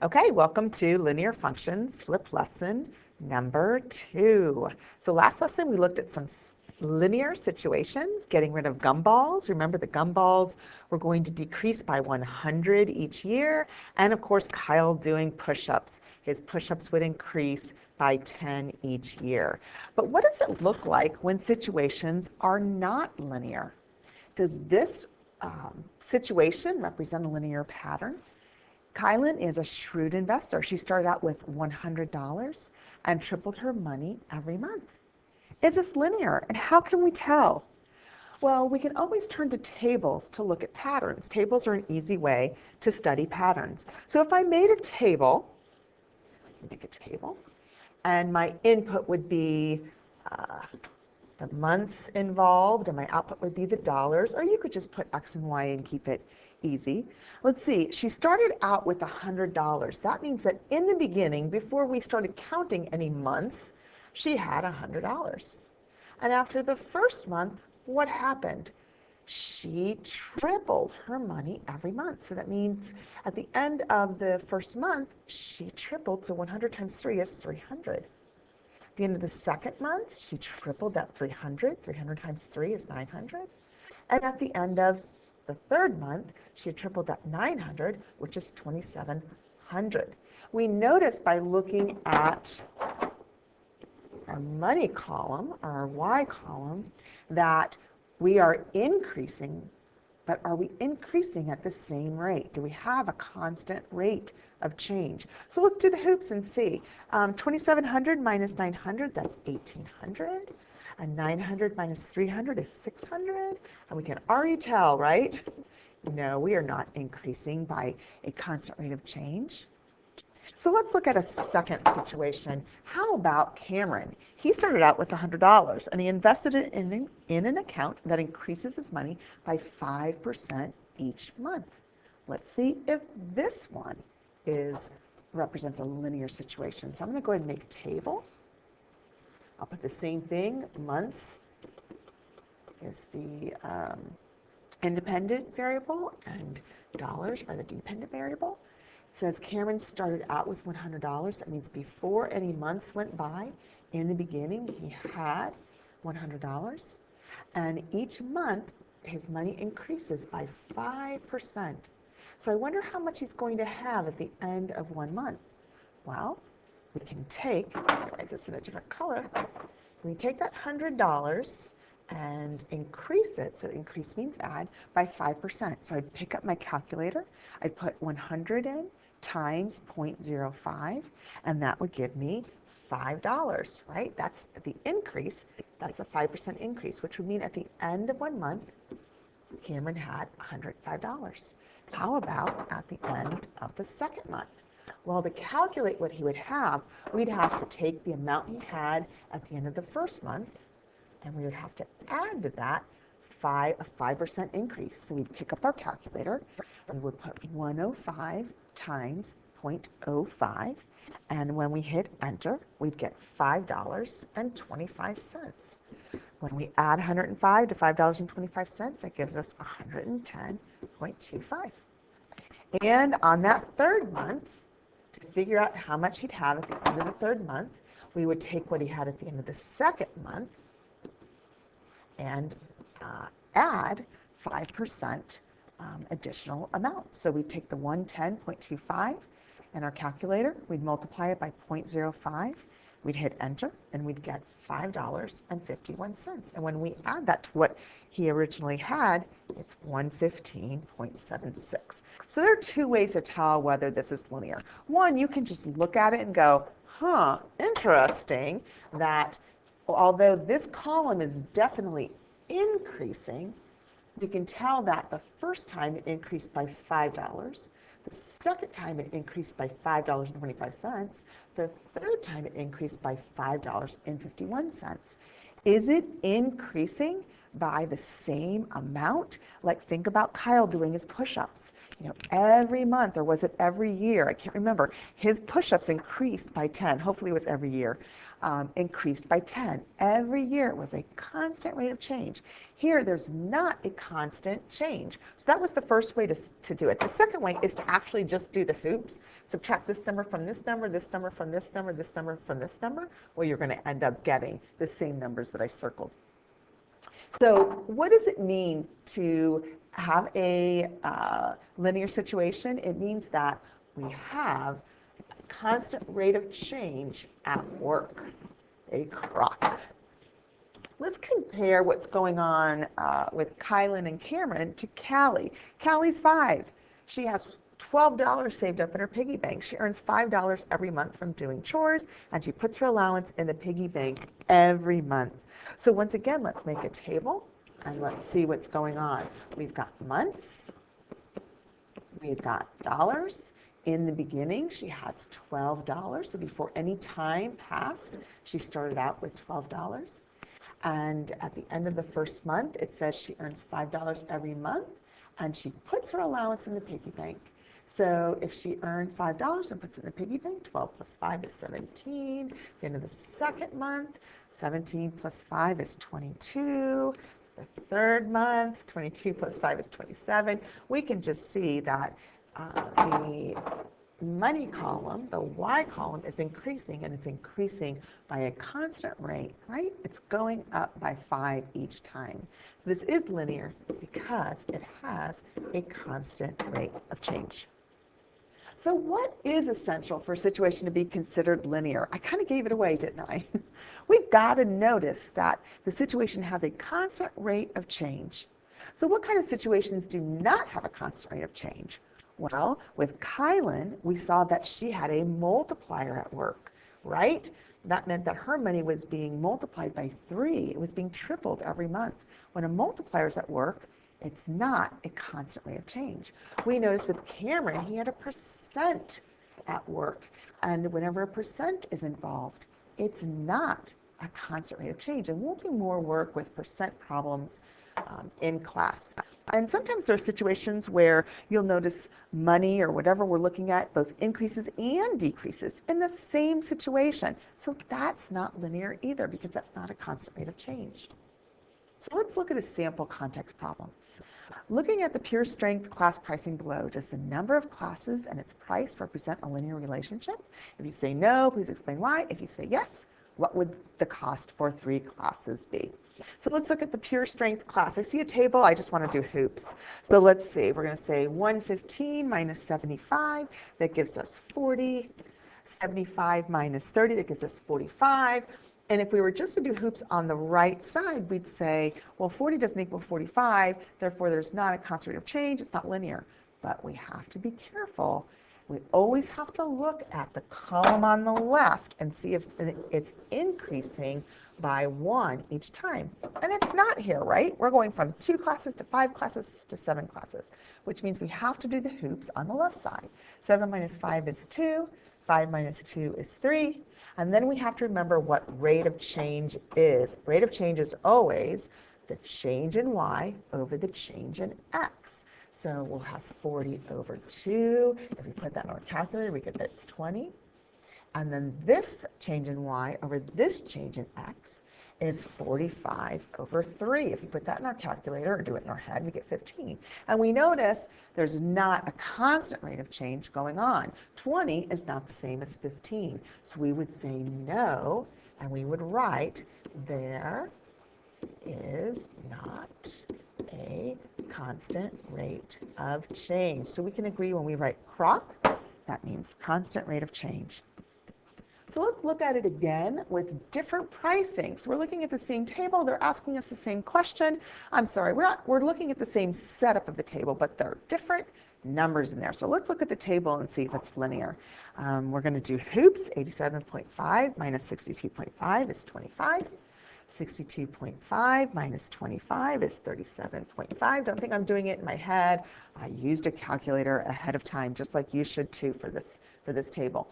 Okay, welcome to Linear Functions Flip Lesson number 2. So last lesson we looked at some linear situations, getting rid of gumballs. Remember the gumballs were going to decrease by 100 each year. And of course, Kyle doing push-ups. His push-ups would increase by 10 each year. But what does it look like when situations are not linear? Does this situation represent a linear pattern? Kylan is a shrewd investor. She started out with $100 and tripled her money every month. Is this linear, and how can we tell? Well, we can always turn to tables to look at patterns. Tables are an easy way to study patterns. So if I made a table, and my input would be the months involved, and my output would be the dollars, or you could just put X and Y and keep it easy. Let's see, she started out with $100. That means that in the beginning, before we started counting any months, she had $100. And after the first month, what happened? She tripled her money every month. So that means at the end of the first month, she tripled. So 100 times 3 is 300. At the end of the second month, she tripled that 300. 300 times 3 is 900. And at the end of the third month, she tripled that 900, which is 2,700. We notice by looking at our money column, or our Y column, that we are increasing, but are we increasing at the same rate? Do we have a constant rate of change? So let's do the hoops and see. 2,700 minus 900, that's 1,800. And 900 minus 300 is 600. And we can already tell, right? No, we are not increasing by a constant rate of change. So let's look at a second situation. How about Cameron? He started out with $100 and he invested it in an account that increases his money by 5% each month. Let's see if this one represents a linear situation. So I'm going to go ahead and make a table. I'll put the same thing. Months is the independent variable and dollars are the dependent variable. It says Cameron started out with $100. That means before any months went by, in the beginning, he had $100. And each month, his money increases by 5%. So I wonder how much he's going to have at the end of one month. Well, we can take, I'll write this in a different color, we take that $100 and increase it, so increase means add, by 5%. So I'd pick up my calculator, I'd put 100 in times 0.05, and that would give me $5, right? That's the increase, that's a 5% increase, which would mean at the end of one month, Cameron had $105. So how about at the end of the second month? Well, to calculate what he would have, we'd have to take the amount he had at the end of the first month, and we would have to add to that a 5% increase. So we'd pick up our calculator, and we would put 105 times 0.05, and when we hit enter, we'd get $5.25. When we add 105 to $5.25, that gives us 110.25. And on that third month, to figure out how much he'd have at the end of the third month, we would take what he had at the end of the second month and add 5% additional amount. So we'd take the 110.25 in our calculator, we'd multiply it by 0.05, we'd hit enter, and we'd get $5.51. And when we add that to what he originally had, it's 115.76. So there are two ways to tell whether this is linear. One, you can just look at it and go, huh, interesting that although this column is definitely increasing, you can tell that the first time it increased by $5, the second time it increased by $5.25, the third time it increased by $5.51. Is it increasing by the same amount? Like, think about Kyle doing his push-ups. You know, every month, or was it every year? I can't remember. His push-ups increased by 10. Hopefully it was every year. increased by 10. Every year it was a constant rate of change. Here, there's not a constant change. So that was the first way to do it. The second way is to actually just do the hoops. Subtract this number from this number, this number from this number, this number from this number. Well, you're going to end up getting the same numbers that I circled. So what does it mean to have a linear situation? It means that we have a constant rate of change at work, a crock. Let's compare what's going on with Kylan and Cameron to Callie. Callie's 5. She has $12 saved up in her piggy bank. She earns $5 every month from doing chores, and she puts her allowance in the piggy bank every month. So once again, let's make a table, and let's see what's going on. We've got months. We've got dollars. In the beginning, she has $12. So before any time passed, she started out with $12. And at the end of the first month, it says she earns $5 every month, and she puts her allowance in the piggy bank. So if she earned $5 and puts it in the piggy bank, 12 plus 5 is 17. At the end of the second month, 17 plus 5 is 22. The third month, 22 plus 5 is 27. We can just see that the money column, the Y column, is increasing, and it's increasing by a constant rate, right? It's going up by 5 each time. So this is linear because it has a constant rate of change. So what is essential for a situation to be considered linear? I kind of gave it away, didn't I? We've got to notice that the situation has a constant rate of change. So what kind of situations do not have a constant rate of change? Well, with Kylan, we saw that she had a multiplier at work, right? That meant that her money was being multiplied by 3. It was being tripled every month. When a multiplier is at work, it's not a constant rate of change. We noticed with Cameron, he had a percent at work. And whenever a percent is involved, it's not a constant rate of change. And we'll do more work with percent problems in class. And sometimes there are situations where you'll notice money or whatever we're looking at both increases and decreases in the same situation. So that's not linear either because that's not a constant rate of change. So let's look at a sample context problem. Looking at the pure strength class pricing below, does the number of classes and its price represent a linear relationship? If you say no, please explain why. If you say yes, what would the cost for 3 classes be? So let's look at the pure strength class. I see a table. I just want to do hoops. So let's see. We're going to say 115 minus 75. That gives us 40. 75 minus 30. That gives us 45. And if we were just to do hoops on the right side, we'd say, well, 40 doesn't equal 45. Therefore, there's not a constant rate of change. It's not linear. But we have to be careful. We always have to look at the column on the left and see if it's increasing by 1 each time. And it's not here, right? We're going from 2 classes to 5 classes to 7 classes, which means we have to do the hoops on the left side. 7 minus 5 is 2. 5 minus 2 is 3. And then we have to remember what rate of change is. Rate of change is always the change in y over the change in x. So we'll have 40 over 2. If we put that in our calculator, we get that it's 20. And then this change in y over this change in x is 45 over 3. If we put that in our calculator or do it in our head, we get 15. And we notice there's not a constant rate of change going on. 20 is not the same as 15. So we would say no, and we would write there is not a constant rate of change. So we can agree when we write crock, that means constant rate of change. So let's look at it again with different pricing. So we're looking at the same table. They're asking us the same question. I'm sorry, we're looking at the same setup of the table, but there are different numbers in there. So let's look at the table and see if it's linear. We're going to do hoops. 87.5 minus 62.5 is 25. 62.5 minus 25 is 37.5. Don't think I'm doing it in my head. I used a calculator ahead of time, just like you should too for this table.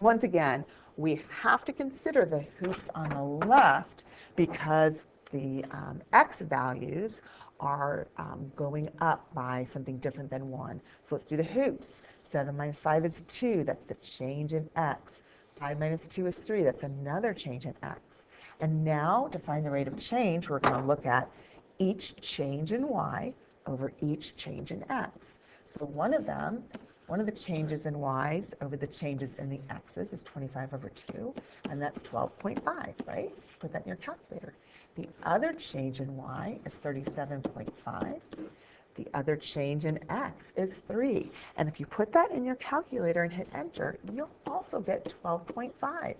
Once again, we have to consider the hoops on the left because the x values are going up by something different than 1. So let's do the hoops. 7 minus 5 is 2. That's the change in x. 5 minus 2 is 3. That's another change in x. And now, to find the rate of change, we're going to look at each change in y over each change in x. So one of the changes in y's over the changes in the x's is 25 over 2, and that's 12.5, right? Put that in your calculator. The other change in y is 37.5. The other change in x is 3. And if you put that in your calculator and hit enter, you'll also get 12.5.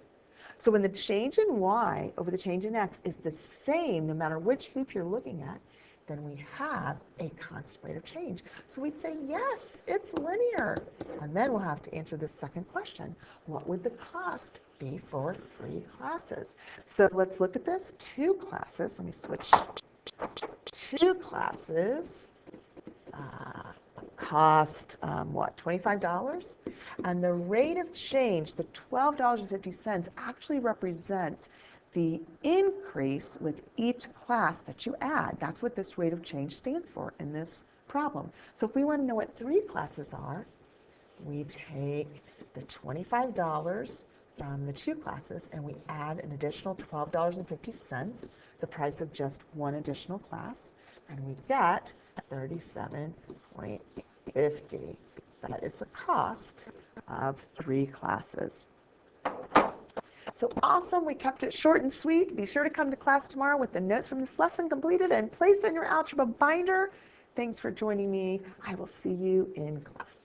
So when the change in y over the change in x is the same, no matter which hoop you're looking at, then we have a constant rate of change. So we'd say, yes, it's linear. And then we'll have to answer the second question. What would the cost be for 3 classes? So let's look at this. 2 classes. Let me switch. 2 classes cost, what, $25? And the rate of change, the $12.50, actually represents the increase with each class that you add. That's what this rate of change stands for in this problem. So if we want to know what 3 classes are, we take the $25 from the 2 classes and we add an additional $12.50, the price of just one additional class, and we get $37.50. That is the cost of 3 classes. So awesome, we kept it short and sweet. Be sure to come to class tomorrow with the notes from this lesson completed and placed in your algebra binder. Thanks for joining me. I will see you in class.